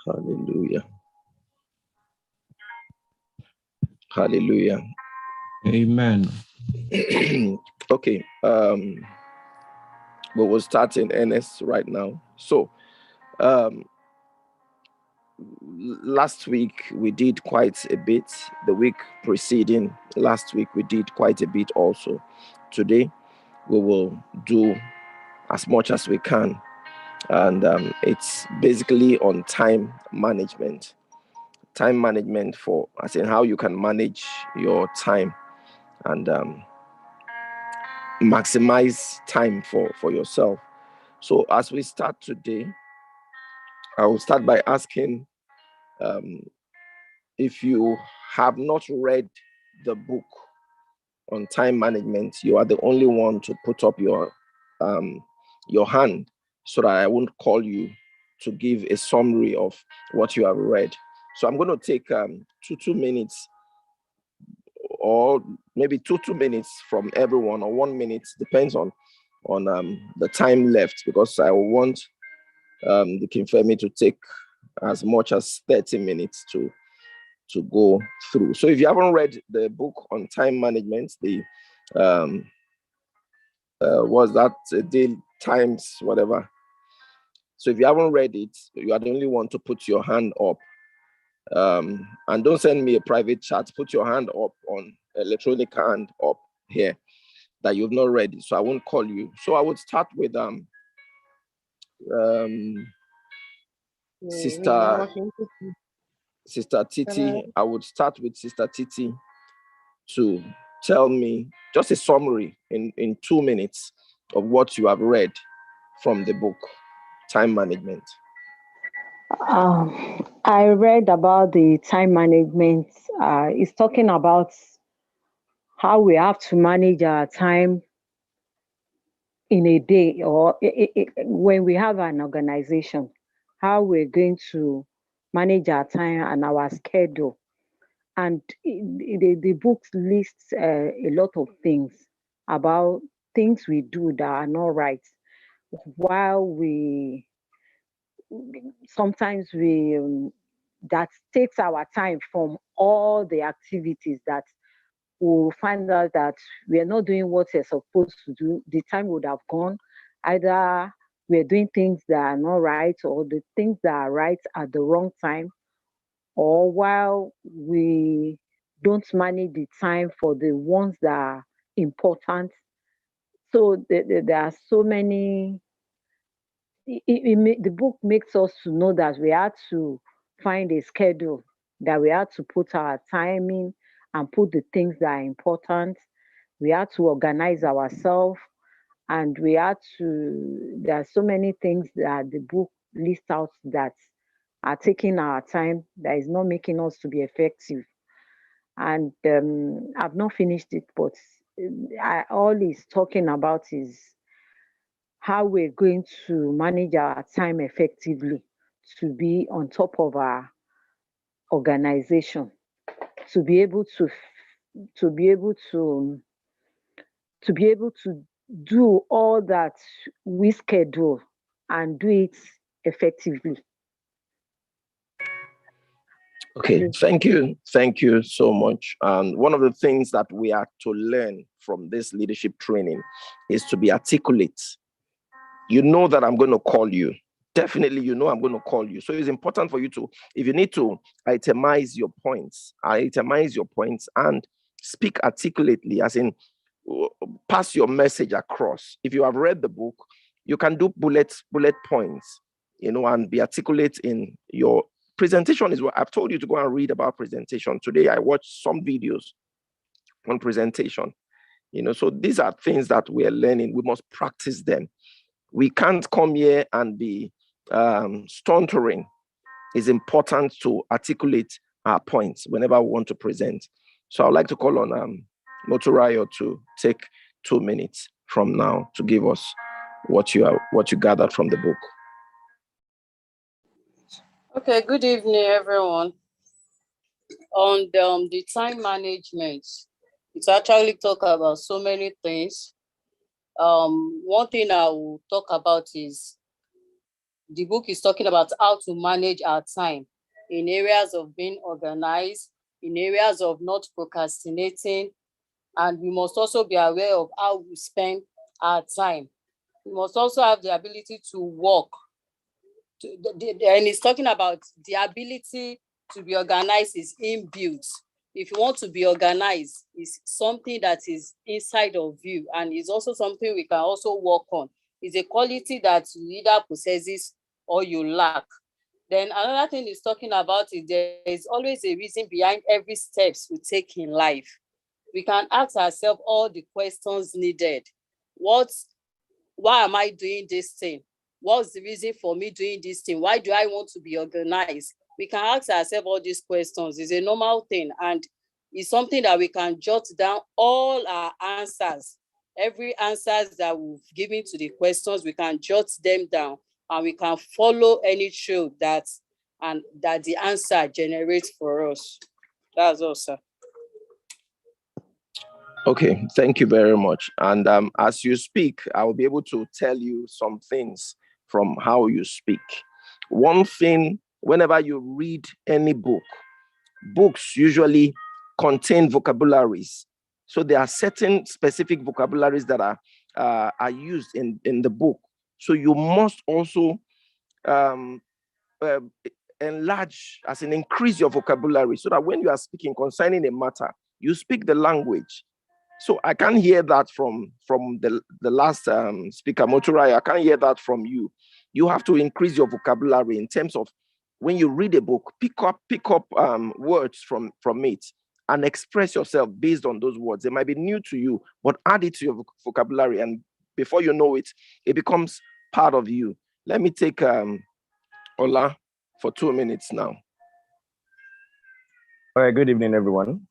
Hallelujah. Hallelujah. Amen. Okay. We will start in earnest right now. So, last week we did quite a bit. The week preceding last week we did quite a bit also. Today we will do as much as we can, and it's basically on time management. Time management for, as in how you can manage your time and maximize time for yourself. So as we start today, I will start by asking, if you have not read the book on time management, you are the only one to put up your hand so that I won't call you to give a summary of what you have read. So I'm going to take 2 minutes, or maybe 2 minutes from everyone, or 1 minute, depends on the time left, because I want the Kinfemi to take as much as 30 minutes to go through. So if you haven't read the book on time management, the was that day times whatever. So if you haven't read it, you are the only one to put your hand up. And don't send me a private chat. Put your hand up on electronic hand up here that you've not read it, so I won't call you. So I would start with Sister Titi. I would start with Sister Titi to tell me just a summary in 2 minutes of what you have read from the book, Time Management. I read about the time management. It's talking about how we have to manage our time in a day, or when we have an organization, how we're going to manage our time and our schedule. And the book lists a lot of things about things we do that are not right, while sometimes we that takes our time from all the activities that we'll find out that we are not doing what we're supposed to do. The time would have gone. Either we're doing things that are not right, or the things that are right at the wrong time, or while we don't manage the time for the ones that are important. So there are so many. The book makes us to know that we have to find a schedule, that we have to put our time in and put the things that are important. We have to organize ourselves, and there are so many things that the book lists out that are taking our time, that is not making us to be effective. And I've not finished it, but all he's talking about is how we're going to manage our time effectively, to be on top of our organization, to be able to do all that we schedule and do it effectively. Okay, thank you so much. And one of the things that we are to learn from this leadership training is to be articulate. You know that I'm going to call you. Definitely, you know I'm going to call you. So it's important for you to, if you need to itemize your points and speak articulately, as in pass your message across. If you have read the book, you can do bullet points, and be articulate in your presentation. Is what I've told you to go and read about presentation. Today, I watched some videos on presentation, so these are things that we are learning. We must practice them. We can't come here and be stuttering. It's important to articulate our points whenever we want to present. So I'd like to call on Moturayo to take 2 minutes from now to give us what you gathered from the book. Okay, good evening, everyone. On the time management, it's actually talk about so many things. One thing I will talk about is The book is talking about how to manage our time in areas of being organized, in areas of not procrastinating, and we must also be aware of how we spend our time. We must also have the ability to work. And it's talking about the ability to be organized is inbuilt. If you want to be organized, it's something that is inside of you, and it's also something we can also work on. It's a quality that you either possesses or you lack. Then another thing is talking about is there is always a reason behind every steps we take in life. We can ask ourselves all the questions needed. Why am I doing this thing? What's the reason for me doing this thing? Why do I want to be organized? We can ask ourselves all these questions. It's a normal thing, and it's something that we can jot down all our answers. Every answers that we've given to the questions, we can jot them down, and we can follow any trail that the answer generates for us. That's all, sir. Okay, thank you very much. And as you speak, I will be able to tell you some things from how you speak. One thing, whenever you read any book, books usually contain vocabularies. So there are certain specific vocabularies that are used in the book. So you must also enlarge, as in increase your vocabulary, so that when you are speaking concerning a matter, you speak the language. So I can't hear that from the last speaker, Moturai. I can't hear that from you. You have to increase your vocabulary in terms of when you read a book, pick up words from it and express yourself based on those words. They might be new to you, but add it to your vocabulary, and before you know it, it becomes part of you. Let me take Ola for 2 minutes now. All right, good evening, everyone.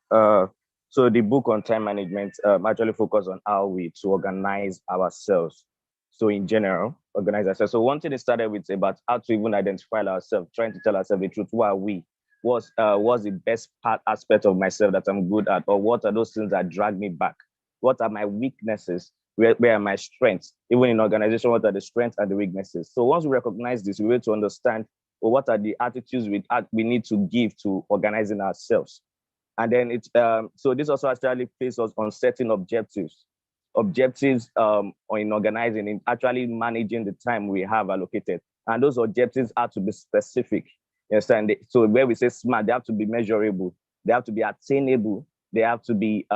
So the book on time management actually focus on how we to organize ourselves. So in general, organize ourselves. So one thing it started with about how to even identify ourselves, trying to tell ourselves the truth. Who are we? What's the best aspect of myself that I'm good at? Or what are those things that drag me back? What are my weaknesses? Where are my strengths? Even in organization, what are the strengths and the weaknesses? So once we recognize this, we need to understand what are the attitudes we need to give to organizing ourselves. And then so this also actually places us on setting objectives in organizing, in actually managing the time we have allocated. And those objectives have to be specific. You understand? So where we say SMART, they have to be measurable, they have to be attainable, they have to be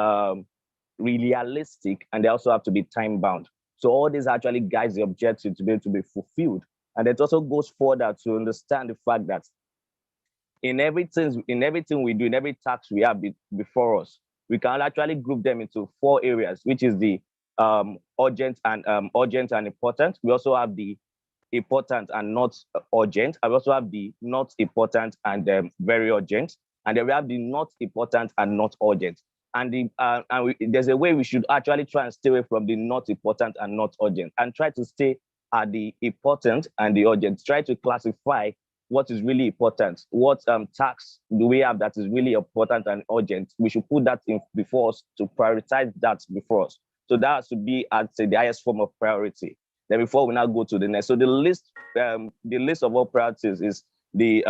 realistic, and they also have to be time bound. So all this actually guides the objective to be able to be fulfilled. And it also goes further to understand the fact that in everything we do, in every task we have before us, we can actually group them into 4 areas, which is the urgent and important. We also have the important and not urgent. And we also have the not important and very urgent. And then we have the not important and not urgent. And there's a way we should actually try and stay away from the not important and not urgent, and try to stay at the important and the urgent. Try to classify what is really important, what tasks do we have that is really important and urgent. We should put that in before us, to prioritize that before us. So that has to be, I'd say, the highest form of priority. Then before we now go to the next. So the list of all priorities is the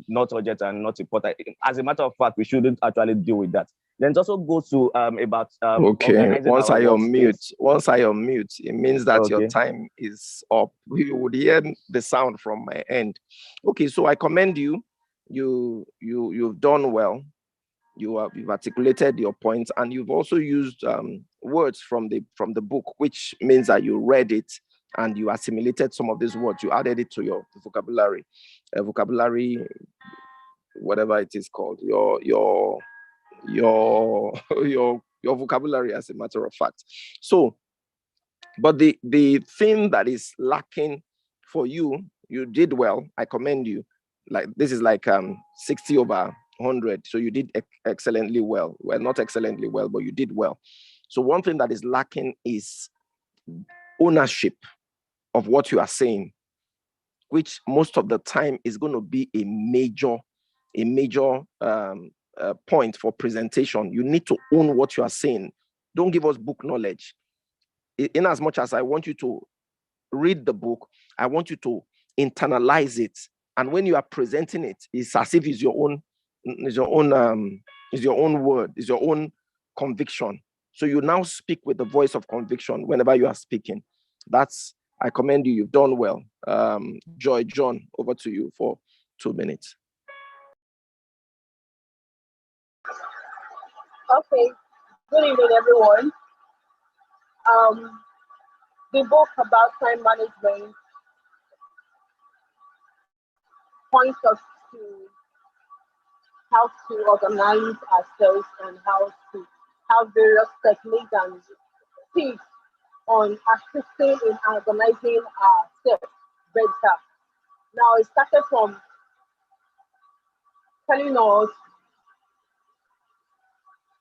not urgent and not important. As a matter of fact, we shouldn't actually deal with that. Then it also goes to about okay. Once I unmute, it means that your time is up. We would hear the sound from my end. Okay, so I commend you. You've done well. You've articulated your points, and you've also used words from the book, which means that you read it and you assimilated some of these words. You added it to your vocabulary, whatever it is called, your vocabulary, as a matter of fact. So, but the thing that is lacking for you, you did well. I commend you. Like, this is like 60 over 100. So you did excellently well. Well, not excellently well, but you did well. So one thing that is lacking is ownership of what you are saying, which most of the time is going to be a major point for presentation. You need to own what you are saying. Don't give us book knowledge. In as much as I want you to read the book, I want you to internalize it. And when you are presenting it, it's as if it's your own word, it's your own conviction. So you now speak with the voice of conviction whenever you are speaking. I commend you. You've done well. Joy, John, over to you for 2 minutes. Okay. Good evening, everyone. The book about time management points us to how to organize ourselves and how to have various techniques and tips on assisting in organizing ourselves better. Now, it started from telling us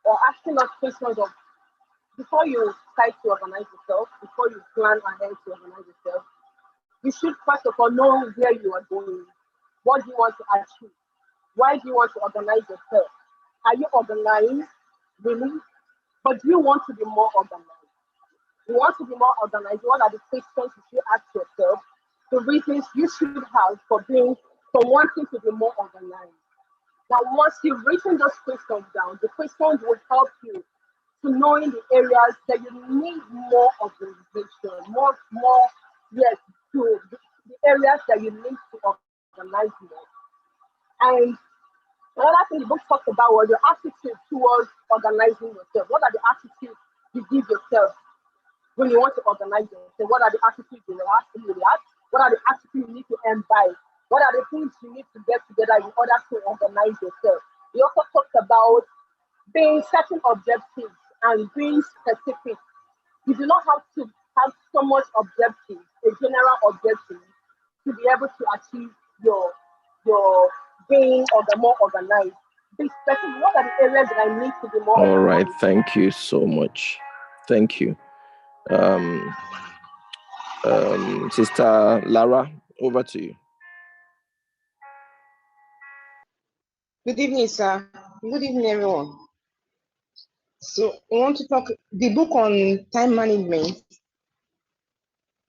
or asking us questions of before you try to organize yourself, before you plan ahead to organize yourself, you should first of all know where you are going. What do you want to achieve? Why do you want to organize yourself? Are you organized? Really? But do you want to be more organized? You want to be more organized? What are the questions you should ask yourself? The reasons you should have for wanting to be more organized. Now, once you've written those questions down, the questions will help you to knowing the areas that you need more organization, to the areas that you need to organize more. And another thing the book talks about was your attitude towards organizing yourself. What are the attitudes you give yourself when you want to organize yourself? What are the attitudes you react? What are the attitudes you need to imbibe? What are the things you need to get together in order to organize yourself? He also talks about being certain objectives and being specific. You do not have to have so much objective, a general objective, to be able to achieve your being or the more organized. Be specific. What are the areas that I need to be more All right, organized? thank you so much. Thank you. Sister Lara, over to you. Good evening, sir. Good evening, everyone. So I want to talk the book on time management.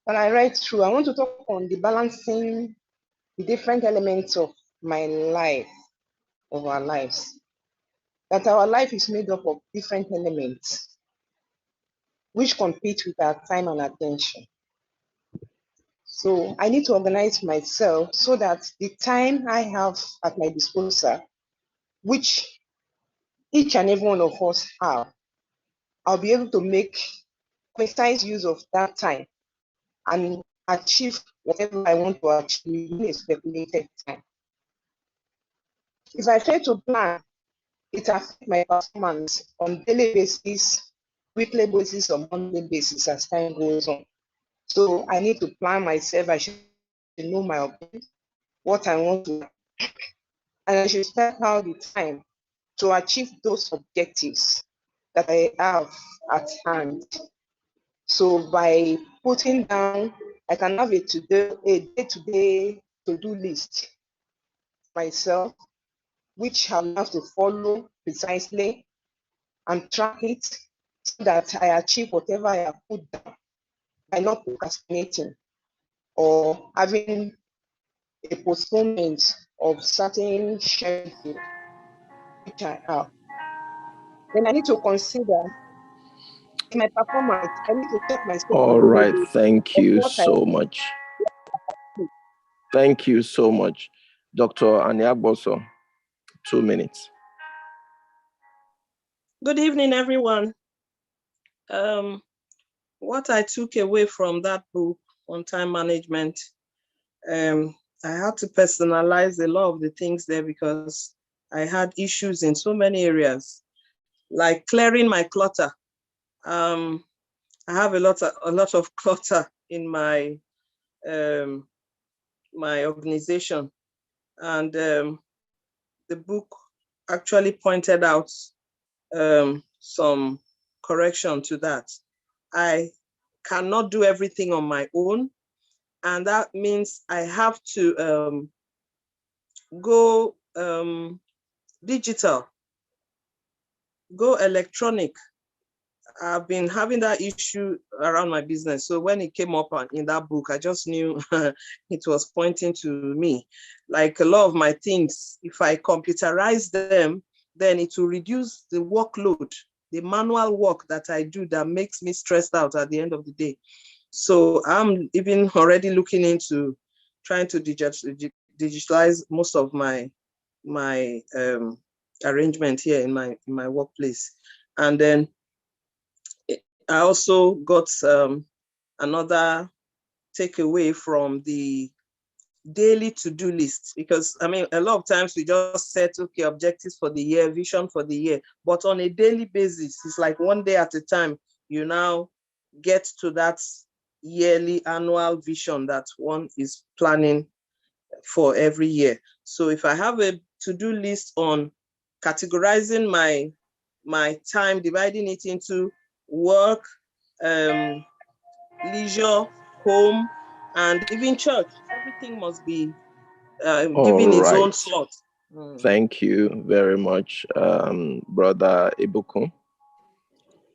When I read through, I want to talk on the balancing the different elements of my life, of our lives. That our life is made up of different elements which compete with our time and attention. So I need to organize myself so that the time I have at my disposal, which each and every one of us have, I'll be able to make precise use of that time and achieve whatever I want to achieve in a speculated time. If I fail to plan, it affects my performance on daily basis, weekly basis, or monthly basis as time goes on. So I need to plan myself. I should know my objectives, what I want to, and I should spend out the time to achieve those objectives that I have at hand. So by putting down, I can have a day-to-day to-do list myself, which I will have to follow precisely and track it so that I achieve whatever I have put down by not procrastinating or having a postponement of certain schedule which I have. Then I need to consider my performance. I need to check myself. All right, thank you so much. Thank you so much, Dr. Anyagboso. 2 minutes. Good evening, everyone. What I took away from that book on time management, I had to personalize a lot of the things there because I had issues in so many areas, like clearing my clutter. I have a lot of clutter in my my organization, and the book actually pointed out some correction to that. I cannot do everything on my own, and that means I have to go digital, go electronic, I've been having that issue around my business. So when it came up in that book, I just knew it was pointing to me. Like a lot of my things, if I computerize them, then it will reduce the workload, the manual work that I do that makes me stressed out at the end of the day. So I'm even already looking into trying to digitalize most of my arrangement here in my workplace. And then I also got another takeaway from the daily to-do list, because I mean, a lot of times we just set, okay, objectives for the year, vision for the year, but on a daily basis, it's like one day at a time, you now get to that yearly annual vision that one is planning for every year. So if I have a to-do list on categorizing my time, dividing it into work, leisure, home, and even church, everything must be given its own slot. Thank you very much, Brother Ibuku.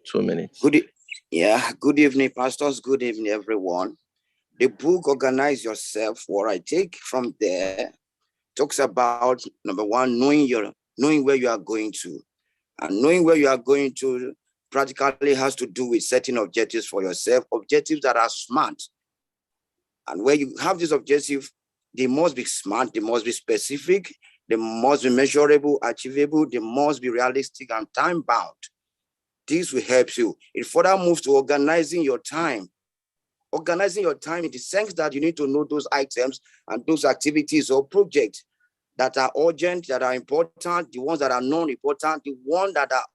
2 minutes. Good evening, pastors. Good evening, everyone. The book Organize Yourself, what I take from there, talks about number one, knowing where you are going to. And knowing where you are going to practically has to do with setting objectives for yourself, objectives that are smart. And where you have this objective, they must be smart, they must be specific, they must be measurable, achievable, they must be realistic and time-bound. This will help you. It further moves to organizing your time. Organizing your time in the sense that you need to know those items and those activities or projects that are urgent, that are important, the ones that are non-important, the ones that are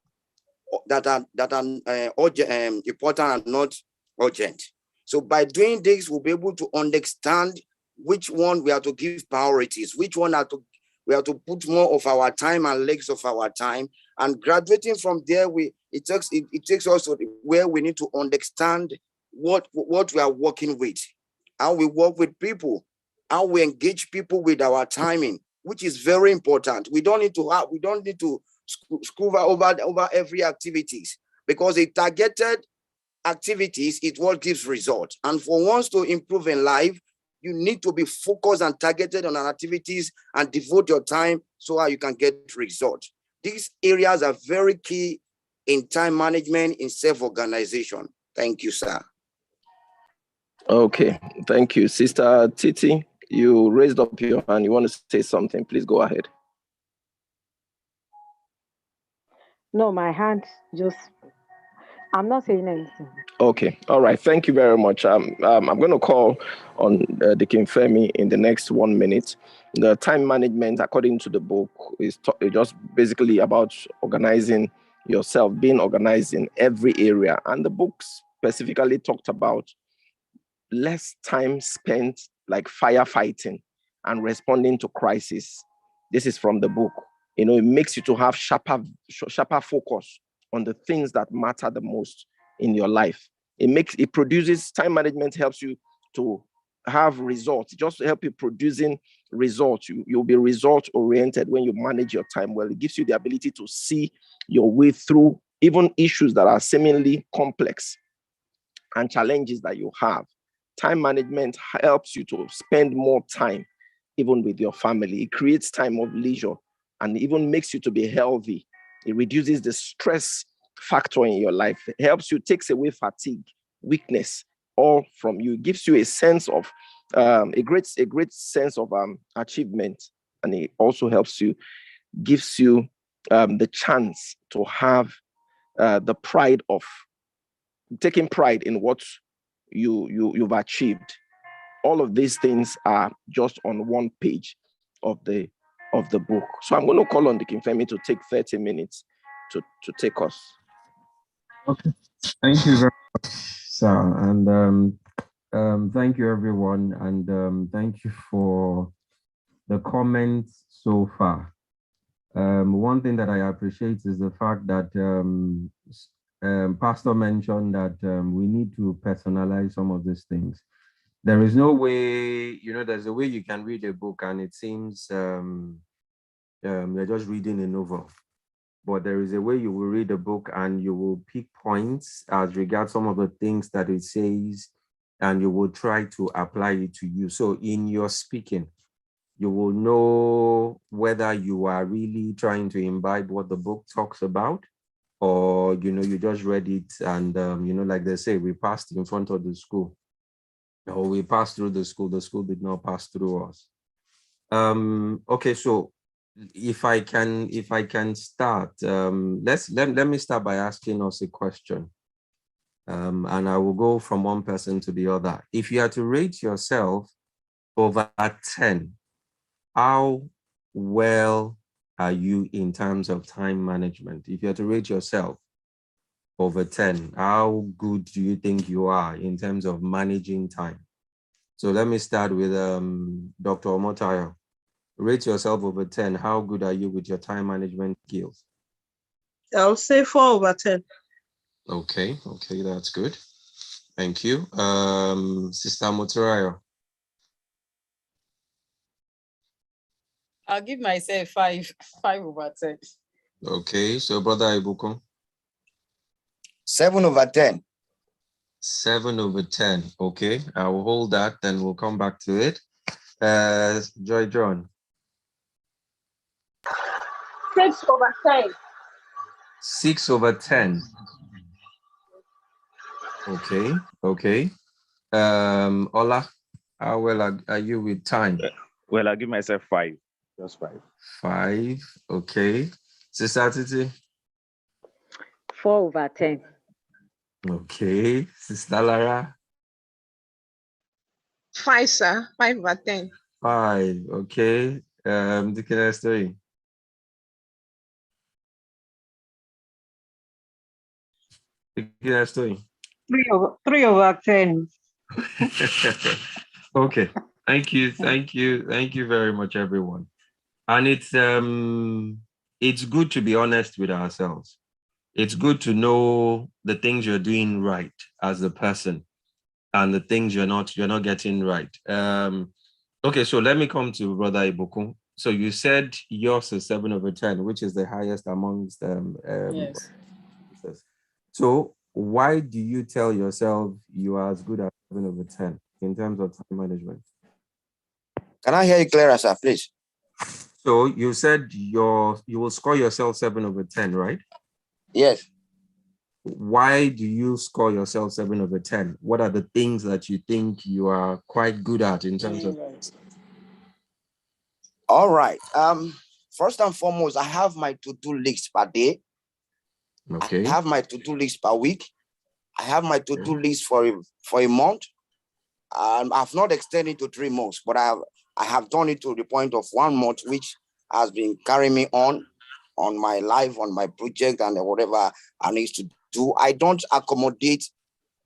urgent, important and not urgent. So by doing this, we'll be able to understand which one we have to give priorities, which one we have to put more of our time and legs of our time. And graduating from there, it takes us to where we need to understand what we are working with, how we work with people, how we engage people with our timing, which is very important. We don't need to screw over every activities, because a targeted activities is what gives result. And for ones to improve in life, you need to be focused and targeted on activities and devote your time so you can get results. These areas are very key in time management, in self-organization. Thank you, sir. Okay, thank you. Sister Titi, you raised up your hand. You want to say something? Please go ahead. No, my hand just, I'm not saying anything. Okay, all right. Thank you very much. I'm going to call on Deacon Femi in the next 1 minute. The time management, according to the book, is just basically about organizing yourself, being organized in every area. And the book specifically talked about less time spent like firefighting and responding to crisis. This is from the book. It makes you to have sharper focus on the things that matter the most in your life. It produces, time management helps you to have results. It just helps you producing results. You'll be result oriented when you manage your time well. It gives you the ability to see your way through even issues that are seemingly complex and challenges that you have. Time management helps you to spend more time even with your family. It creates time of leisure and even makes you to be healthy. It reduces the stress factor in your life. It helps you, takes away fatigue, weakness, all from you. It gives you a sense of a great sense of achievement, and it also helps you, gives you the chance to have the pride of taking pride in what you've achieved. All of these things are just on one page of the book. So I'm going to call on the King Femi to take 30 minutes to take us. Okay. Thank you very much, sir. And thank you, everyone. And thank you for the comments so far. One thing that I appreciate is the fact that Pastor mentioned that we need to personalize some of these things. There is no way, there's a way you can read a book and it seems you're just reading a novel. but there is a way you will read the book and you will pick points as regards some of the things that it says, and you will try to apply it to you. So in your speaking, you will know whether you are really trying to imbibe what the book talks about, or, you just read it and, like they say, we passed in front of the school, or we passed through the school did not pass through us. Okay, so if I can start, let me start by asking us a question. And I will go from one person to the other. If you had to rate yourself over 10, how well are you in terms of time management? If you had to rate yourself over 10, how good do you think you are in terms of managing time? So let me start with Dr. Omotayo. Rate yourself over 10. How good are you with your time management skills? I'll say 4 over 10. Okay, that's good. Thank you. Sister Moturayo. I'll give myself 5 over 10. Okay, so Brother Ibuko. 7 over 10. 7 over 10. Okay, I will hold that, then we'll come back to it. Joy John. 6 over 10. 6 over 10. Okay. Ola, how well are you with time? Well, I'll give myself 5. Just 5. 5. Okay. Sister Titi. 4 over 10. Okay. Sister Lara. 5, sir. 5 over 10. 5. Okay. Deaconess 3. Deaconess 3. 3 over 10. Okay. Thank you very much, everyone. And it's good to be honest with ourselves. It's good to know the things you're doing right as a person and the things you're not getting right. Okay, so let me come to Brother Ibuku. So you said yours is 7 over 10, which is the highest amongst them. Yes. So why do you tell yourself you are as good as 7 over 10 in terms of time management? Can I hear you clearer, sir, please? So you said you will score yourself 7 over 10, right? Yes. Why do you score yourself 7 over 10? What are the things that you think you are quite good at in terms of? All right. First and foremost, I have my to-do list per day. Okay. I have my to-do list per week. I have my to-do list for a month. I've not extended to 3 months, but I have done it to the point of 1 month, which has been carrying me on my life, on my project, and whatever I need to do. I don't accommodate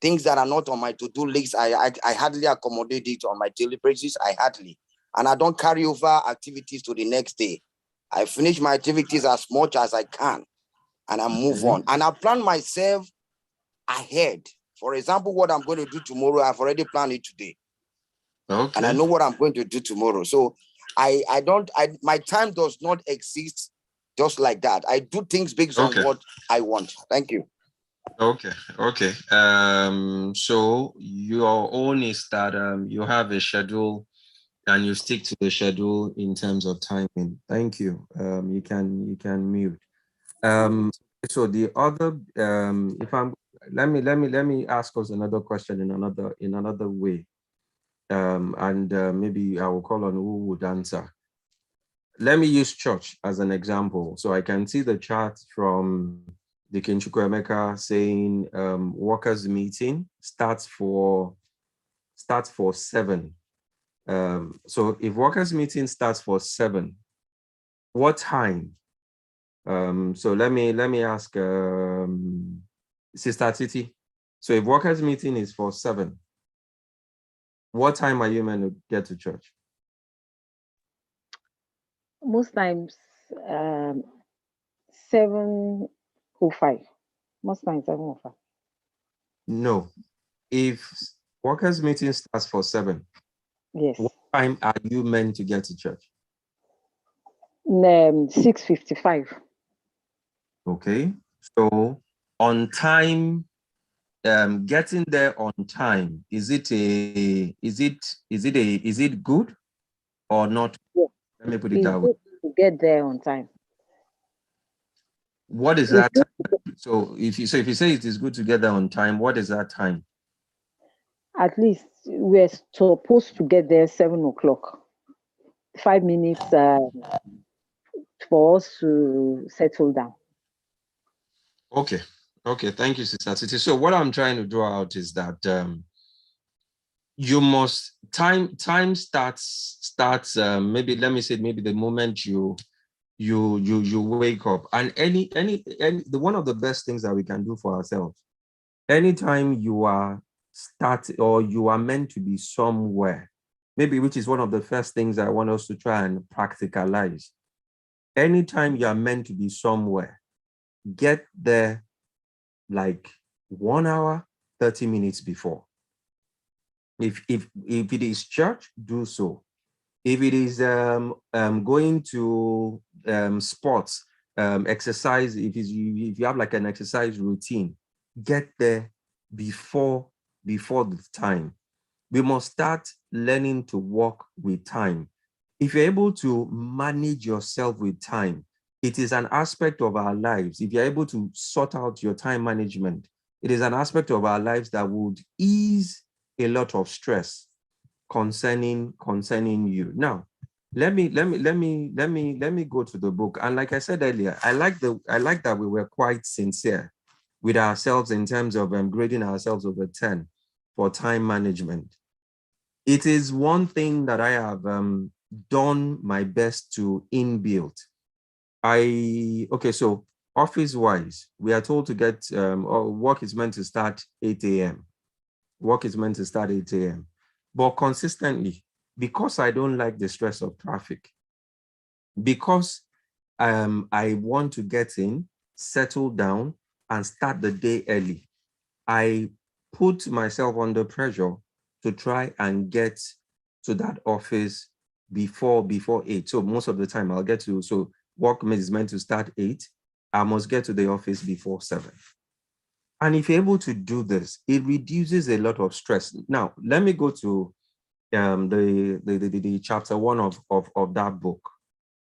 things that are not on my to-do list. I hardly accommodate it on my daily basis. And I don't carry over activities to the next day. I finish my activities as much as I can, and I move on. And I plan myself ahead. For example, what I'm going to do tomorrow, I've already planned it today. Okay. And I know what I'm going to do tomorrow. So my time does not exist just like that. I do things based on what I want. Thank you. Okay. So your own is that you have a schedule and you stick to the schedule in terms of timing. Thank you. You can mute. So the other let me ask us another question in another way. And maybe I will call on who would answer. Let me use church as an example. So I can see the chart from the Chukwuemeka saying workers meeting starts for 7. So if workers meeting starts for 7, what time? So let me ask Sister Titi. So if workers meeting is for 7, what time are you meant to get to church? Most times 7:05. Most times 7:05. No. If workers meeting starts for 7, yes. What time are you meant to get to church? 6:55. Okay, so on time, getting there on time, is it good or not? Yeah. Let me put it It's that way. good to get there on time. What is It's that good. time? So if you say it is good to get there on time, what is that time? At least we're supposed to get there 7 o'clock. 5 minutes for us to settle down. Okay. Okay. Thank you, Sister Titi. So what I'm trying to draw out is that you must time starts maybe, let me say, maybe the moment you wake up. And any the one of the best things that we can do for ourselves, anytime you are or you are meant to be somewhere, maybe, which is one of the first things I want us to try and practicalize. Anytime you are meant to be somewhere, get there like 1 hour, 30 minutes before. If it is church, do so. If it is going to sports, exercise, if you have like an exercise routine, get there before the time. We must start learning to walk with time. If you're able to manage yourself with time, it is an aspect of our lives. If you're able to sort out your time management, it is an aspect of our lives that would ease a lot of stress concerning you. Now, let me go to the book. And like I said earlier, I like that we were quite sincere with ourselves in terms of grading ourselves over 10 for time management. It is one thing that I have done my best to inbuild. So office-wise, we are told to get, work is meant to start 8 a.m. Work is meant to start 8 a.m. But consistently, because I don't like the stress of traffic, because I want to get in, settle down, and start the day early, I put myself under pressure to try and get to that office before 8. So most of the time I'll get to, so work is meant to start 8. I must get to the office before 7. And if you're able to do this, it reduces a lot of stress. Now, let me go to the chapter 1 of that book.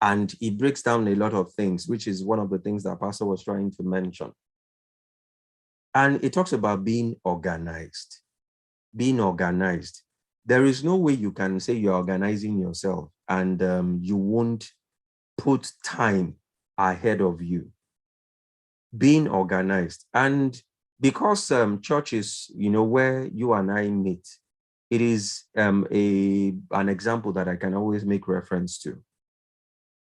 And it breaks down a lot of things, which is one of the things that Pastor was trying to mention. And it talks about being organized. Being organized. There is no way you can say you're organizing yourself and you won't put time ahead of you. Being organized. And because church is, where you and I meet, it is an example that I can always make reference to.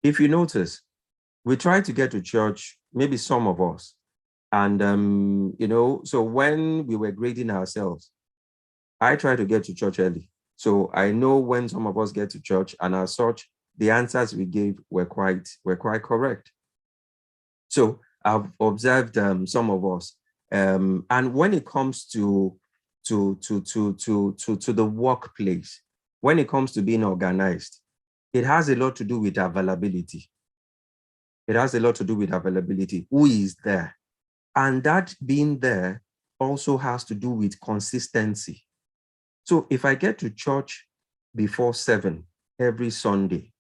If you notice, we try to get to church, maybe some of us, and so when we were grading ourselves, I try to get to church early. So I know when some of us get to church, and as such, the answers we gave were quite correct. So I've observed some of us, and when it comes to the workplace, when it comes to being organized, it has a lot to do with availability. It has a lot to do with availability. Who is there? And that being there also has to do with consistency. So if I get to church before 7 every Sunday,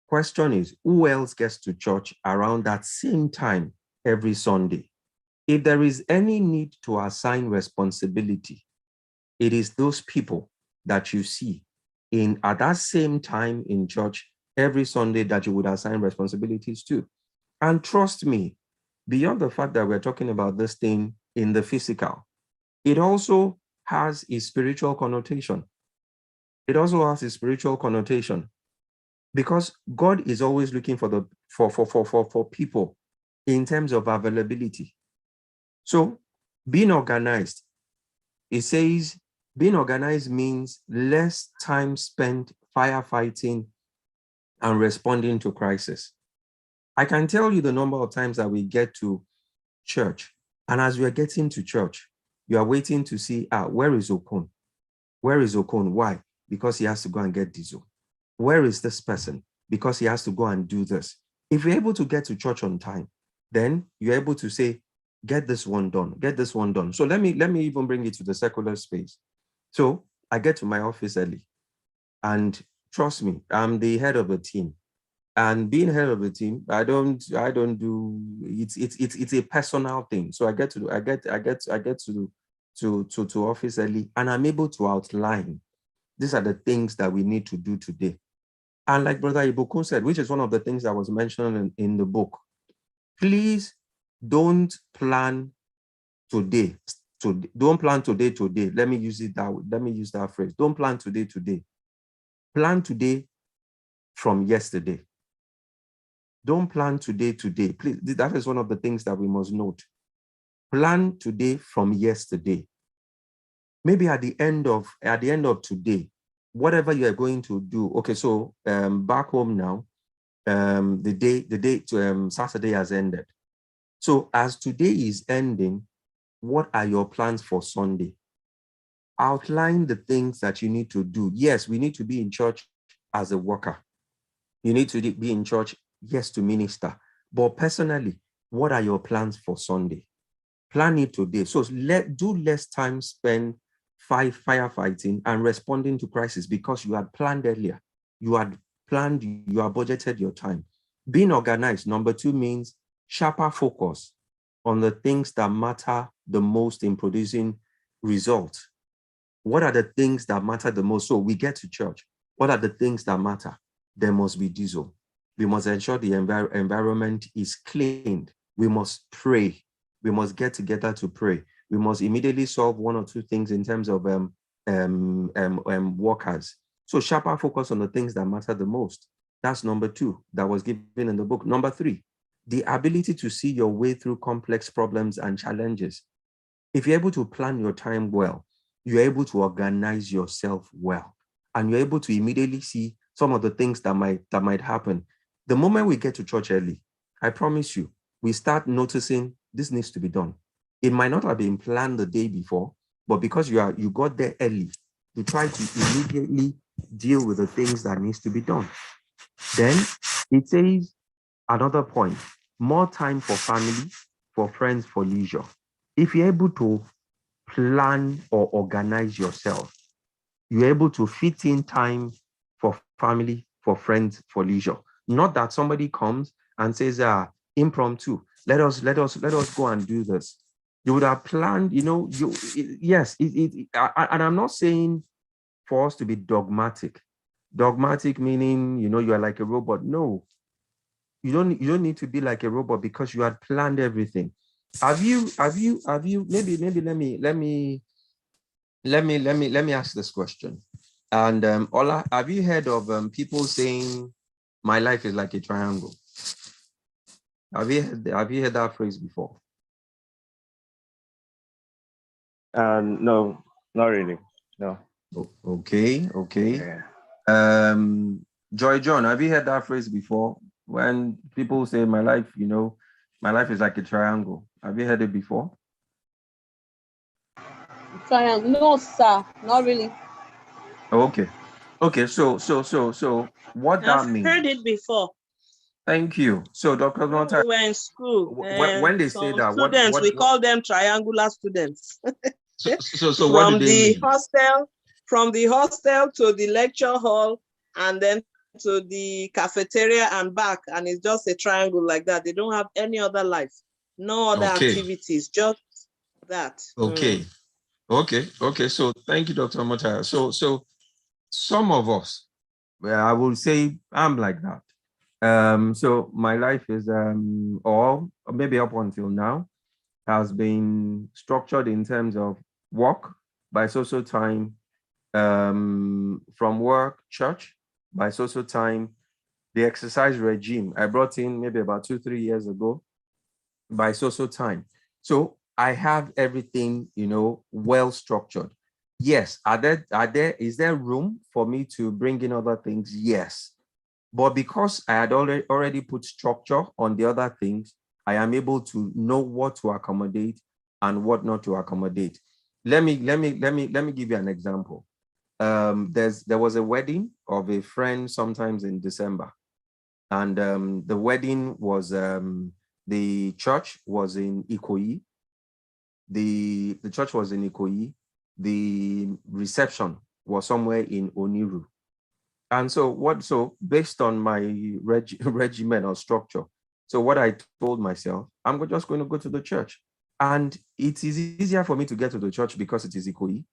question is, who else gets to church around that same time every Sunday? If there is any need to assign responsibility, it is those people that you see at that same time in church every Sunday that you would assign responsibilities to. And trust me, beyond the fact that we're talking about this thing in the physical, it also has a spiritual connotation. It also has a spiritual connotation because God is always looking for people in terms of availability. So being organized, it says being organized means less time spent firefighting and responding to crisis. I can tell you the number of times that we get to church, and as we are getting to church, you are waiting to see, where is Okon? Where is Okon? Why? Because he has to go and get diesel. Where is this person? Because he has to go and do this. If you're able to get to church on time, then you're able to say, get this one done, get this one done. So let me even bring it to the secular space. So I get to my office early, and trust me, I'm the head of the team. And being head of the team, I don't do it's a personal thing. So I get to office early, and I'm able to outline, these are the things that we need to do today. And like Brother Ibukun said, which is one of the things that was mentioned in the book, please don't plan today. Don't plan today. Let me use that phrase. Don't plan today. Plan today from yesterday. Don't plan today. Please, that is one of the things that we must note. Plan today from yesterday. Maybe at the end of today, whatever you are going to do. Okay, so back home now, the day to Saturday has ended. So as today is ending, what are your plans for Sunday? Outline the things that you need to do. Yes, we need to be in church as a worker. You need to be in church, yes, to minister. But personally, what are your plans for Sunday? Plan it today. So do less time spent firefighting and responding to crisis, because you had planned earlier. You had planned, you have budgeted your time. Being organized, number 2, means sharper focus on the things that matter the most in producing results. What are the things that matter the most? So we get to church. What are the things that matter? There must be diesel. We must ensure the environment is cleaned. We must pray. We must get together to pray. We must immediately solve 1 or 2 things in terms of workers. So sharper focus on the things that matter the most. That's number 2 that was given in the book. Number 3, the ability to see your way through complex problems and challenges. If you're able to plan your time well, you're able to organize yourself well, and you're able to immediately see some of the things that might happen. The moment we get to church early, I promise you, we start noticing this needs to be done. It might not have been planned the day before, but because you got there early, you try to immediately deal with the things that needs to be done. Then it says another point, more time for family, for friends, for leisure. If you're able to plan or organize yourself, you're able to fit in time for family, for friends, for leisure. Not that somebody comes and says, impromptu, let us go and do this. You would have planned, and I'm not saying for us to be dogmatic. Dogmatic meaning, you are like a robot. No, you don't need to be like a robot, because you had planned everything. Have you maybe let me ask this question. And Ola, have you heard of people saying my life is like a triangle? Have you heard that phrase before? No, not really. No. Okay. Yeah. Joy John, have you heard that phrase before? When people say my life is like a triangle. Have you heard it before? Triangle? No, sir, not really. Okay. So what that I've means? heard it before. Thank you. So Dr. When Nota, we were in school, when they say that, students, we call them triangular students. So what do they mean? From the hostel to the lecture hall, and then to the cafeteria and back, and it's just a triangle like that. They don't have any other life, no other activities, just that. Okay. So thank you, Dr. Mota. So some of us, well, I will say I'm like that. So my life is or maybe up until now has been structured in terms of work by social time, from work, church by social time, the exercise regime I brought in maybe about 2-3 years ago by social time. So I have everything, well structured. Yes, is there room for me to bring in other things? Yes. But because I had already put structure on the other things, I am able to know what to accommodate and what not to accommodate. Let me give you an example. There was a wedding of a friend sometimes in December, and the wedding was The church was in Ikoyi. The church was in Ikoyi. The reception was somewhere in Oniru. And so based on my regimen or structure, so what I told myself, I'm just going to go to the church. And it is easier for me to get to the church because it is Ikoyi.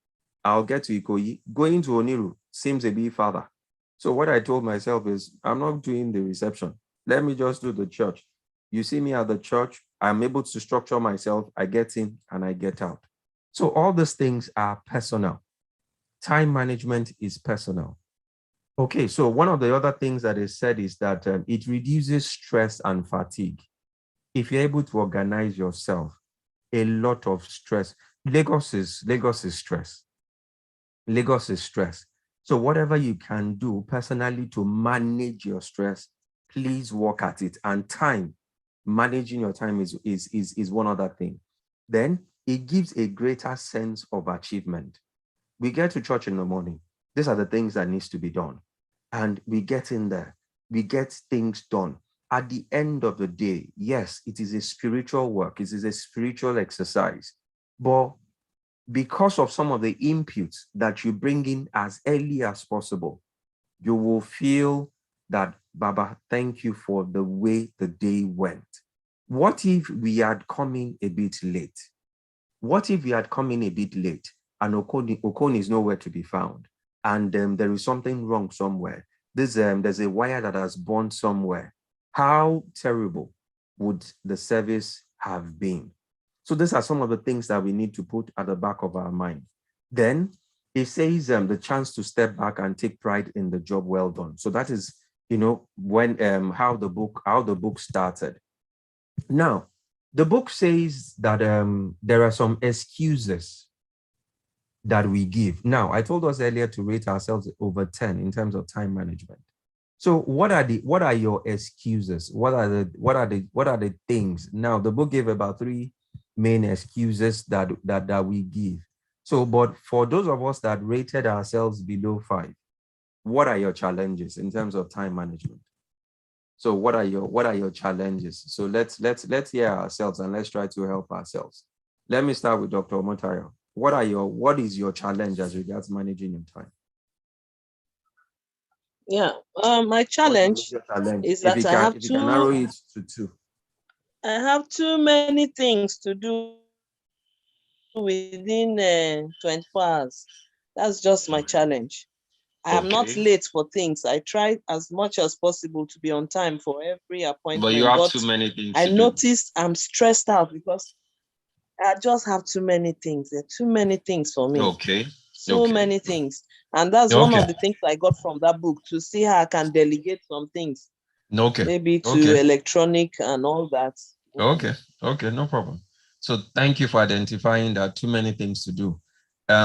I'll get to Ikoyi. Going to Oniru seems a bit farther. So what I told myself is, I'm not doing the reception. Let me just do the church. You see me at the church, I'm able to structure myself. I get in and I get out. So all these things are personal. Time management is personal. Okay, so one of the other things that is said is that it reduces stress and fatigue. If you're able to organize yourself, a lot of stress. Lagos is stress. Lagos is stress. So whatever you can do personally to manage your stress, please work at it. And time, managing your time is one other thing. Then it gives a greater sense of achievement. We get to church in the morning. These are the things that needs to be done. And we get in there, we get things done. At the end of the day, yes, it is a spiritual work, it is a spiritual exercise. But because of some of the inputs that you bring in as early as possible, you will feel that, Baba, thank you for the way the day went. What if we had come in a bit late? What if we had come in a bit late and Okoni is nowhere to be found? And there is something wrong somewhere. There's a wire that has burned somewhere. How terrible would the service have been? So these are some of the things that we need to put at the back of our mind. Then it says the chance to step back and take pride in the job well done. So that is, when how the book started. Now, the book says that there are some excuses that we give. Now, I told us earlier to rate ourselves over 10 in terms of time management. So what are your excuses? What are the things? Now, the book gave about 3 main excuses that we give. So, but for those of us that rated ourselves below 5, what are your challenges in terms of time management? So what are your challenges? So let's hear ourselves and let's try to help ourselves. Let me start with Dr. Omotayo. What is your challenge as regards managing your time? Yeah, my challenge is that I have to narrow it to 2. I have too many things to do within 24 hours. That's just my challenge. I am not late for things. I try as much as possible to be on time for every appointment. But you have too many things. I noticed I'm stressed out because I just have too many things. There are too many things for me. So many things. And that's one of the things I got from that book, to see how I can delegate some things. Maybe to electronic and all that. Okay, no problem. So thank you for identifying that too many things to do.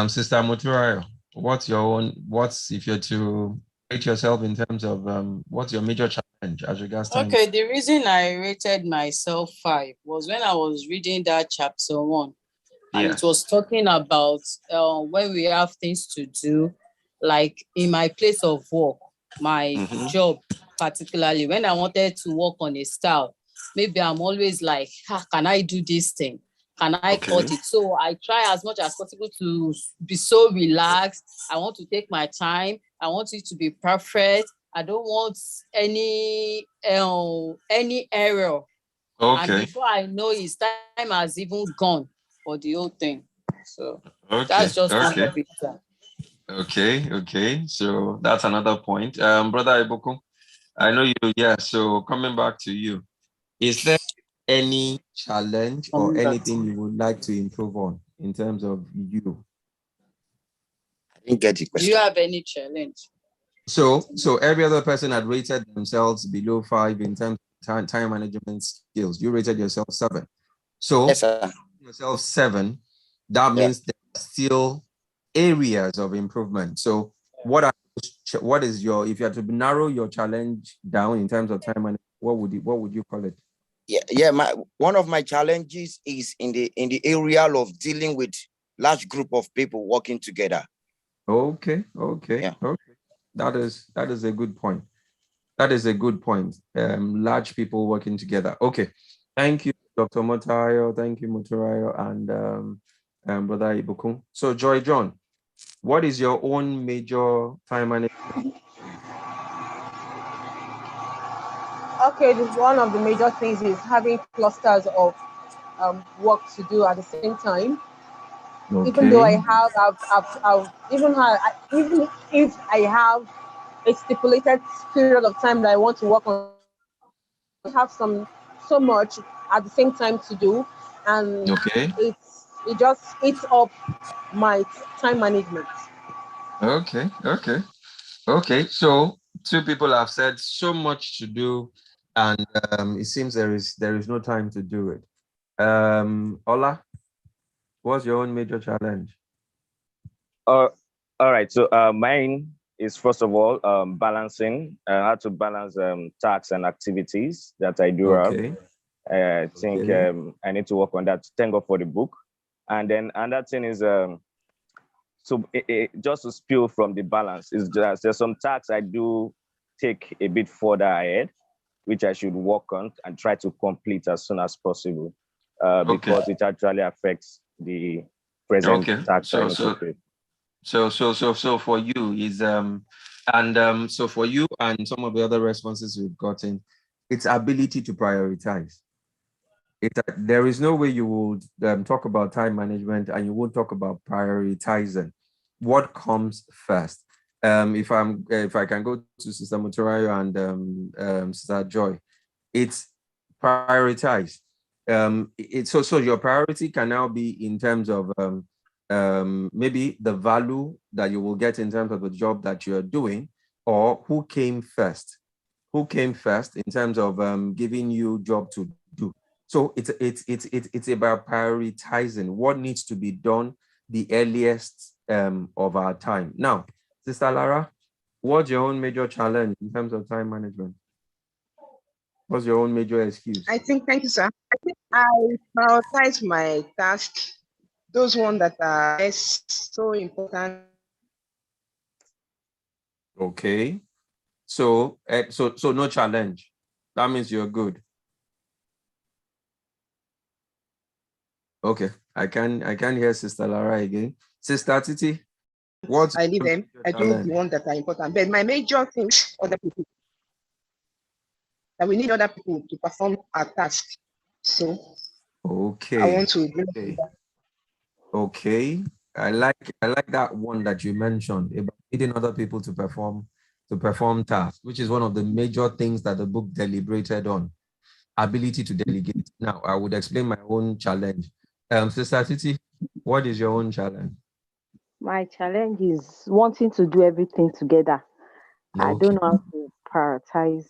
Sister Muturayo, if you're to rate yourself in terms of what's your major challenge as regards time? Okay, the reason I rated myself 5 was when I was reading that chapter 1. And it was talking about when we have things to do, like in my place of work, my job particularly, when I wanted to work on a style, maybe I'm always like, can I do this thing? Can I cut it? So I try as much as possible to be so relaxed. I want to take my time. I want it to be perfect. I don't want any error. And before I know it, time has even gone for the whole thing. So that's just one of it. Okay. So that's another point. Brother Ibuku, I know you, so coming back to you, is there any challenge or anything you would like to improve on in terms of you? I didn't get the question. Do you have any challenge? So every other person had rated themselves below 5 in terms of time management skills. You rated yourself 7. So yes, sir. Yourself 7, that means there are still areas of improvement. So what is your, if you had to narrow your challenge down in terms of time management, what would you call it? One of my challenges is in the area of dealing with large group of people working together. Okay. That is a good point. Large people working together. Okay. Thank you, Dr. Motayo. Thank you, Motayo, and Brother Ibukun. So, Joy John, what is your own major time management? Okay, one of the major things is having clusters of work to do at the same time. Okay. Even though I've even if I have a stipulated period of time that I want to work on, I have so much at the same time to do, and Okay. it just eats up my time management. Okay. So, two people have said so much to do, and it seems there is no time to do it. Ola, what's your own major challenge? All right. So mine is first of all balancing. How to balance tasks and activities that I do have. Okay. I think I need to work on that. Thank God for the book. And then another thing is just to spill from the balance is just there's some tasks I do take a bit further ahead, which I should work on and try to complete as soon as possible, because it actually affects the present tasks I need to take. So for you is so for you and some of the other responses we've gotten, it's ability to prioritize. There is no way you would talk about time management and you won't talk about prioritizing. What comes first? If I can go to Sister Motorayo and Sister Joy, it's prioritize. So your priority can now be in terms of maybe the value that you will get in terms of the job that you're doing, or who came first in terms of giving you job to do. So it's about prioritizing what needs to be done the earliest of our time. Now, Sister Lara, what's your own major challenge in terms of time management? What's your own major excuse? Thank you, sir. I think I prioritize my tasks, those ones that are less so important. Okay. So no challenge. That means you're good. Okay. I can hear Sister Lara again. Sister Titi, what's I leave them. I do the ones that are important. But my major things, other people, that we need other people to perform our task. So okay. I want to bring Okay. I like that one that you mentioned about needing other people to perform tasks, which is one of the major things that the book deliberated on. Ability to delegate. Now, I would explain my own challenge. Sister Titi, what is your own challenge? My challenge is wanting to do everything together. Okay. I don't know how to prioritize.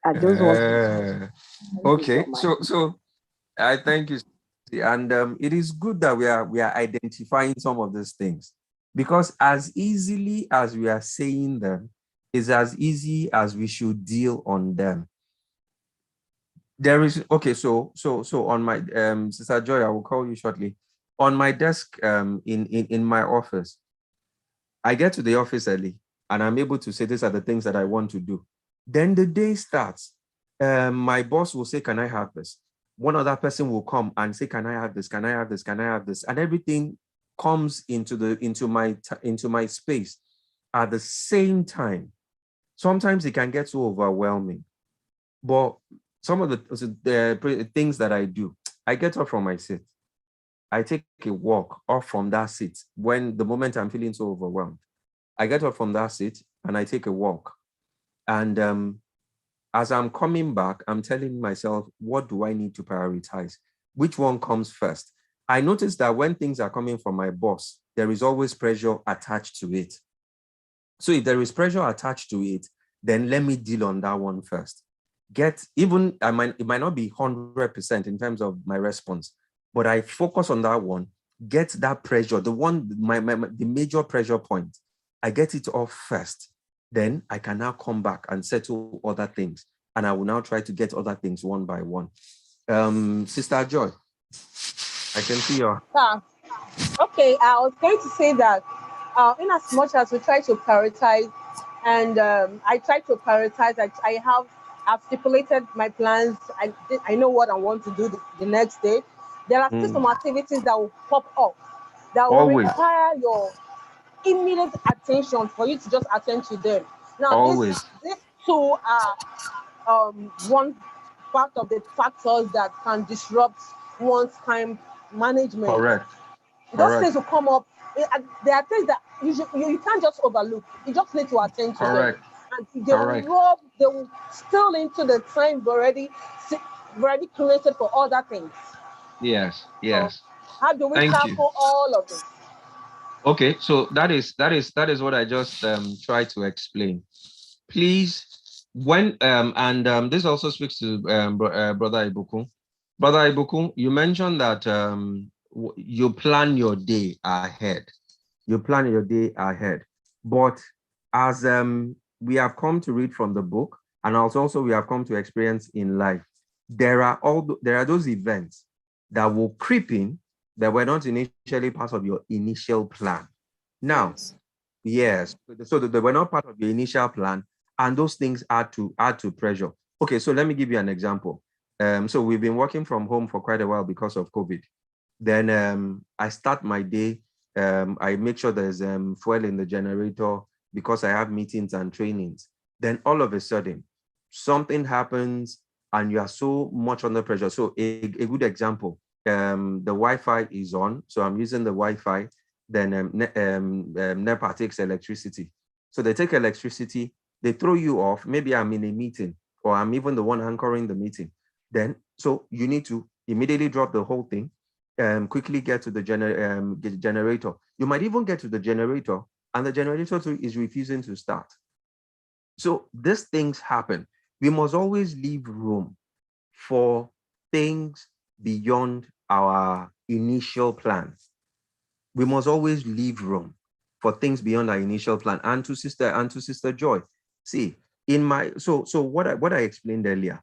I just want to. Okay. So I thank you. And it is good that we are identifying some of these things, because as easily as we are saying them is as easy as we should deal on them. There is so on my Sister Joy, I will call you shortly. On my desk in my office, I get to the office early and I'm able to say these are the things that I want to do. Then the day starts. My boss will say, "Can I have this?" One other person will come and say, "Can I have this? Can I have this? Can I have this?" And everything comes into my space at the same time. Sometimes it can get so overwhelming. But some of the things that I do, I get up from my seat. I take a walk off from that seat when the moment I'm feeling so overwhelmed. I get up from that seat and I take a walk. And as I'm coming back, I'm telling myself, what do I need to prioritize? Which one comes first? I notice that when things are coming from my boss, there is always pressure attached to it. So if there is pressure attached to it, then let me deal on that one first. It might not be 100% in terms of my response, but I focus on that one, get that pressure, the major pressure point. I get it off first. Then I can now come back and settle other things. And I will now try to get other things one by one. Sister Joy, I can see your... Okay, I was going to say that in as much as we try to prioritize, and I try to prioritize, I have I've stipulated my plans. I know what I want to do the next day. There are still some activities that will pop up that will Always. require your immediate attention for you to just attend to them. Now, Always. these two are one part of the factors that can disrupt one's time management. Correct. Those Correct. things will come up. There are things that you can't just overlook. You just need to attend to Correct. them. And they will spill into the time already created for other things. Yes. So Yes. how do we Thank you. tackle all of this? Okay, so that is what I just tried to explain. Please, when this also speaks to Brother Ibuku. Brother Ibuku, you mentioned that you plan your day ahead. You plan your day ahead. But as we have come to read from the book, and also we have come to experience in life, there are those events that will creep in that were not initially part of your initial plan. Now, yes, so they were not part of your initial plan, and those things add to pressure. Okay, so let me give you an example. So we've been working from home for quite a while because of COVID. Then I start my day. I make sure there's fuel in the generator because I have meetings and trainings. Then all of a sudden, something happens and you are so much under pressure. So a good example, the Wi-Fi is on. So I'm using the Wi-Fi. Then NEPA takes electricity. So they take electricity, they throw you off. Maybe I'm in a meeting or I'm even the one anchoring the meeting. Then, so you need to immediately drop the whole thing, quickly get to the generator. You might even get to the generator and the generator is refusing to start. So these things happen. We must always leave room for things beyond our initial plans. We must always leave room for things beyond our initial plan. And to Sister Joy, see, in my so what I explained earlier,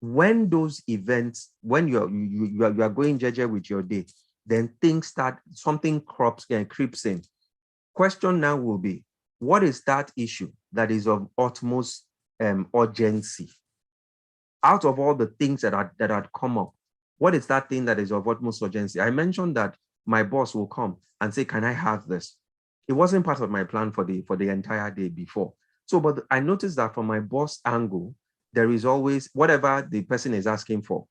when those events, when you are going jeje with your day, then things start, something creeps in. Question now will be, what is that issue that is of utmost urgency? Out of all the things that had come up, what is that thing that is of utmost urgency? I mentioned that my boss will come and say, can I have this? It wasn't part of my plan for the entire day before. So, but I noticed that from my boss angle, there is always, whatever the person is asking for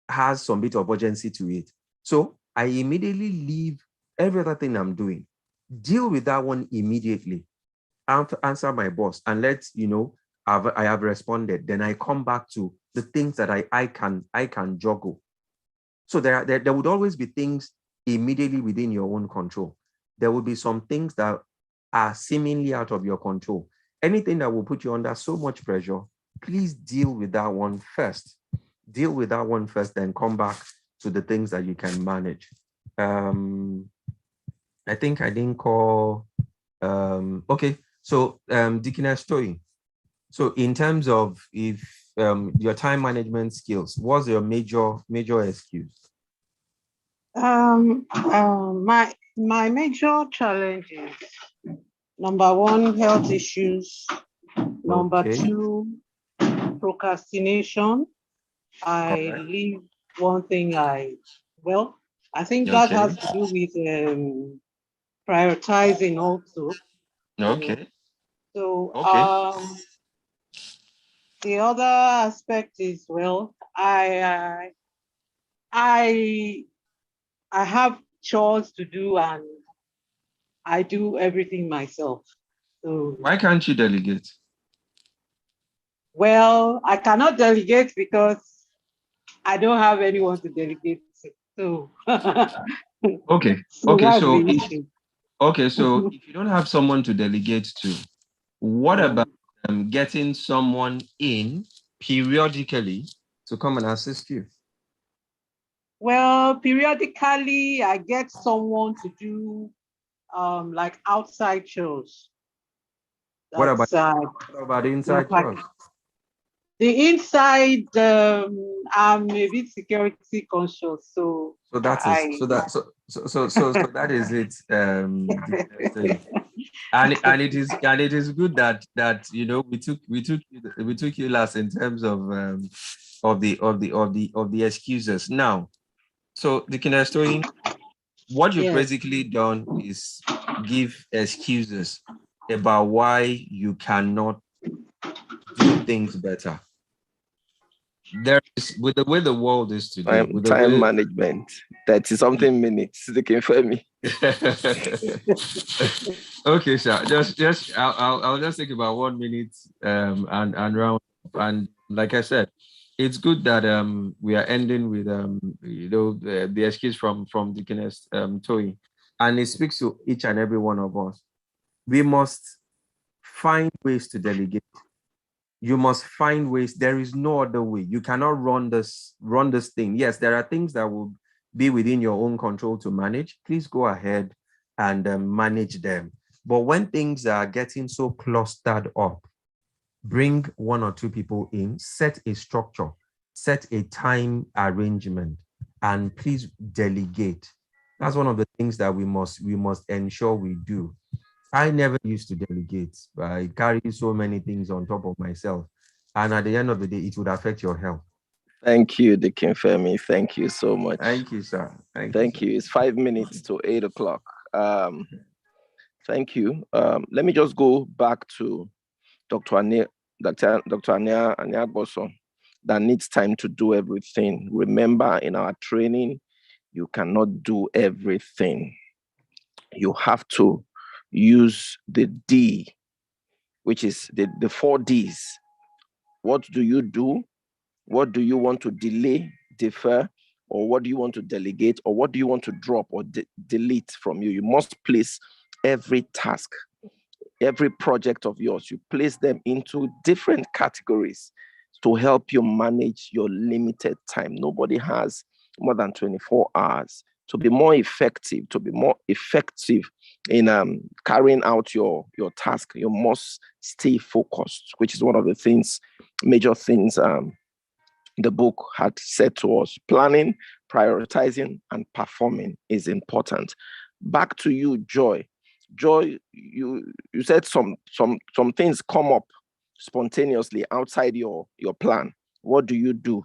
has some bit of urgency to it. So I immediately leave every other thing I'm doing, deal with that one immediately, answer my boss and let you know I have responded. Then I come back to the things that I can juggle. So there would always be things immediately within your own control. There will be some things that are seemingly out of your control. Anything that will put you under so much pressure, please deal with that one first. Deal with that one first, then come back to the things that you can manage. I think I didn't call. Okay, so Deaconess Toyin. So in terms of if your time management skills, what's your major excuse? My major challenges: number one, health issues. Number Okay. two, procrastination. I Correct. leave one thing I think that has to do with prioritizing also. Okay. So Okay. the other aspect is, I have chores to do and I do everything myself. So Why can't you delegate? I cannot delegate because I don't have anyone to delegate to. So Okay. so Okay. that's So the issue. if you don't have someone to delegate to, what about getting someone in periodically to come and assist you? Well, periodically I get someone to do like outside shows. What That's about inside chores? The inside, I'm a bit security conscious, so that is it. And it is good that we took you last in terms of the excuses. Now, so the Kinestone, what you've yes. basically done is give excuses about why you cannot do things better. There is, with the way the world is today, with the Time way management, 30-something minutes. They can for me. Okay, sir. I'll just take about 1 minute and round up. And like I said, it's good that we are ending with the excuse from Deaconess Toy, and it speaks to each and every one of us. We must find ways to delegate. You must find ways. There is no other way. You cannot run this thing. Yes, there are things that will be within your own control to manage. Please go ahead and manage them. But when things are getting so clustered up, bring 1 or 2 people in, set a structure, set a time arrangement, and please delegate. That's one of the things that we must ensure we do. I never used to delegate. I carry so many things on top of myself. And at the end of the day, it would affect your health. Thank you, Deacon Femi. Thank you so much. Thank you, sir. Thank you. It's 5 minutes to 8 o'clock. Thank you. Let me just go back to Dr. Ania Boso, that needs time to do everything. Remember, in our training, you cannot do everything. You have to use the D, which is the 4 Ds. What do you do? What do you want to delay, defer, or what do you want to delegate, or what do you want to drop or delete from you? You must place every task, every project of yours, you place them into different categories to help you manage your limited time. Nobody has more than 24 hours. To be more effective, in carrying out your task, you must stay focused, which is one of the major things the book had said to us. Planning, prioritizing, and performing is important. Back to you, Joy. Joy, you said some things come up spontaneously outside your plan. What do?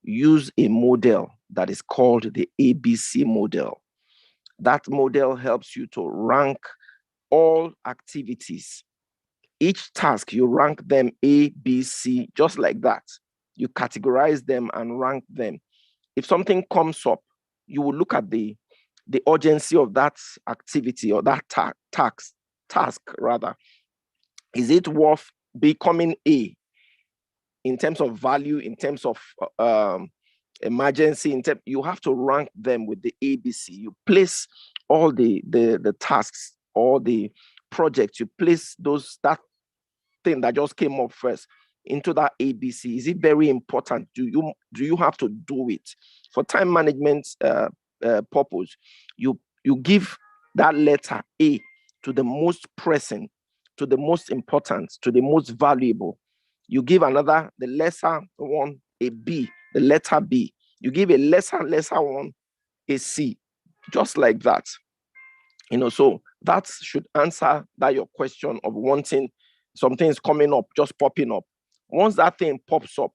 Use a model that is called the ABC model. That model helps you to rank all activities. Each task, you rank them A, B, C, just like that. You categorize them and rank them. If something comes up, you will look at the urgency of that activity or that task rather. Is it worth becoming A in terms of value, in terms of emergency? You have to rank them with the ABC. You place all the tasks, all the projects, you place that thing that just came up first into that ABC. Is it very important? Do you have to do it? For time management purpose, you give that letter A to the most pressing, to the most important, to the most valuable. You give the lesser one, a B, the letter B. You give a lesser one, a C, just like that. So that should answer your question of wanting some things coming up, just popping up. Once that thing pops up,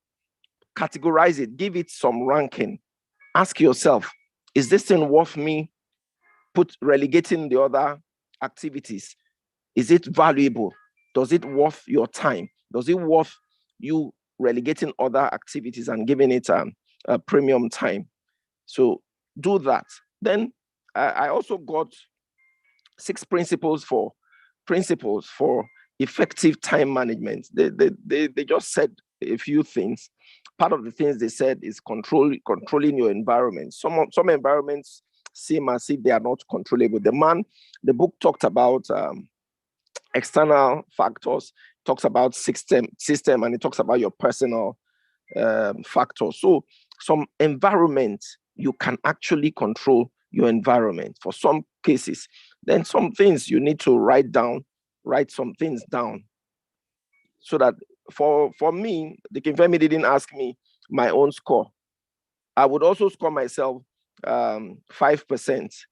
categorize it, give it some ranking. Ask yourself, is this thing worth me relegating the other activities? Is it valuable? Does it worth your time? Does it worth you relegating other activities and giving it a premium time? So do that. Then I also got 6 principles for effective time management. They just said a few things. Part of the things they said is controlling your environment. Some environments seem as if they are not controllable. The book talked about external factors, talks about system, and it talks about your personal factors. So some environments, you can actually control your environment for some cases. Then some things you need to write some things down so that for me, the Kinfemi didn't ask me my own score. I would also score myself 5%,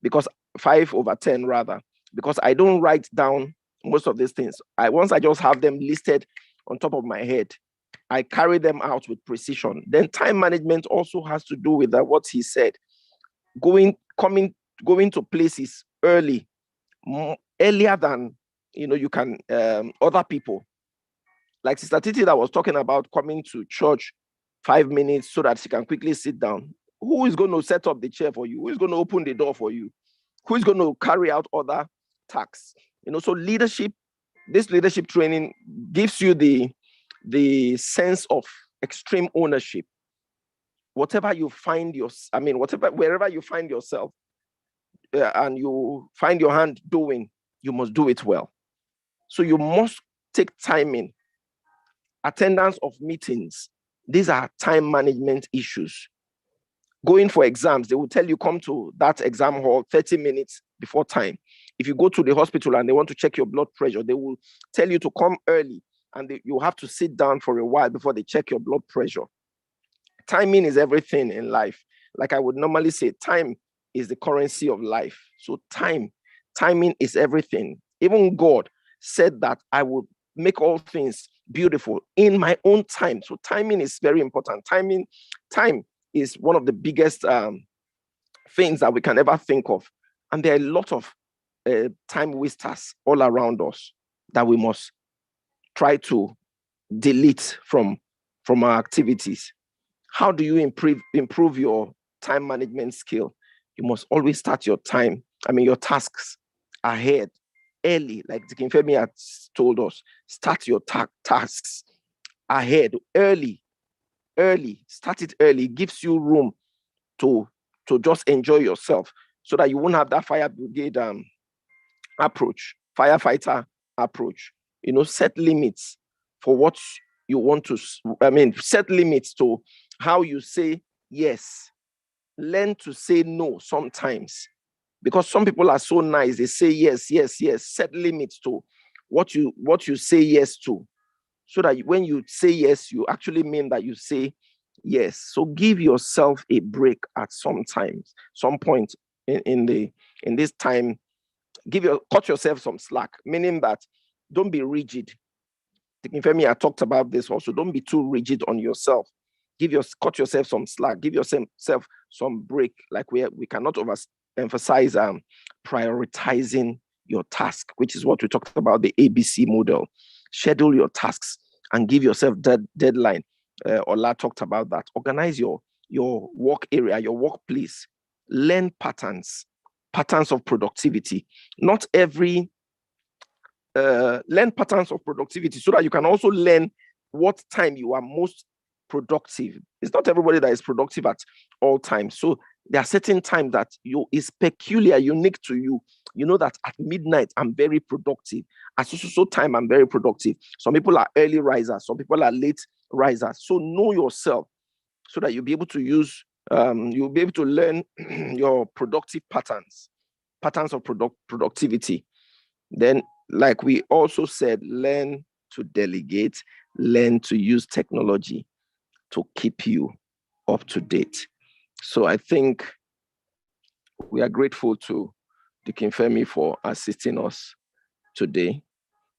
because 5/10 rather, because I don't write down most of these things. Once I just have them listed on top of my head, I carry them out with precision. Then time management also has to do with what he said. Going to places early, earlier than you can other people. Like Sister Titi that was talking about coming to church 5 minutes so that she can quickly sit down. Who is going to set up the chair for you? Who is going to open the door for you? Who is going to carry out other tasks? So this leadership training gives you the sense of extreme ownership. Wherever you find yourself, and you find your hand doing, you must do it well. So you must take timing, attendance of meetings. These are time management issues. Going for exams, they will tell you come to that exam hall 30 minutes before time. If you go to the hospital and they want to check your blood pressure, they will tell you to come early, and you have to sit down for a while before they check your blood pressure. Timing is everything in life. Like I would normally say, time is the currency of life. So timing is everything. Even God said that I would make all things beautiful in my own time. So timing is very important. Time is one of the biggest things that we can ever think of. And there are a lot of time wasters all around us that we must try to delete from our activities. How do you improve your time management skill? You must always start your tasks ahead, early, like Dikinfemi has told us. Start your tasks ahead, early. Start it early. It gives you room to just enjoy yourself, so that you won't have that fire brigade firefighter approach. Set limits for what you want to. Set limits to how you say yes. Learn to say no sometimes, because some people are so nice. They say yes. Set limits to what you say yes to, so that when you say yes, you actually mean that you say yes. So give yourself a break at some point in this time. Cut yourself some slack, meaning that don't be rigid. Femi, I talked about this also. Don't be too rigid on yourself. Cut yourself some slack. Give yourself some break. Like we cannot overemphasize prioritizing your task, which is what we talked about, the ABC model. Schedule your tasks and give yourself deadline. Ola talked about that. Organize your work area, your workplace. Learn patterns of productivity. Learn patterns of productivity, so that you can also learn what time you are most productive. It's not everybody that is productive at all times. So there are certain times that is peculiar, unique to you. You know that at midnight I'm very productive. At so time I'm very productive. Some people are early risers, some people are late risers. So know yourself, so that you'll be able to you'll be able to learn your productive patterns of productivity. Then, like we also said, learn to delegate, learn to use technology to keep you up to date. So I think we are grateful to the Kinfemi for assisting us today.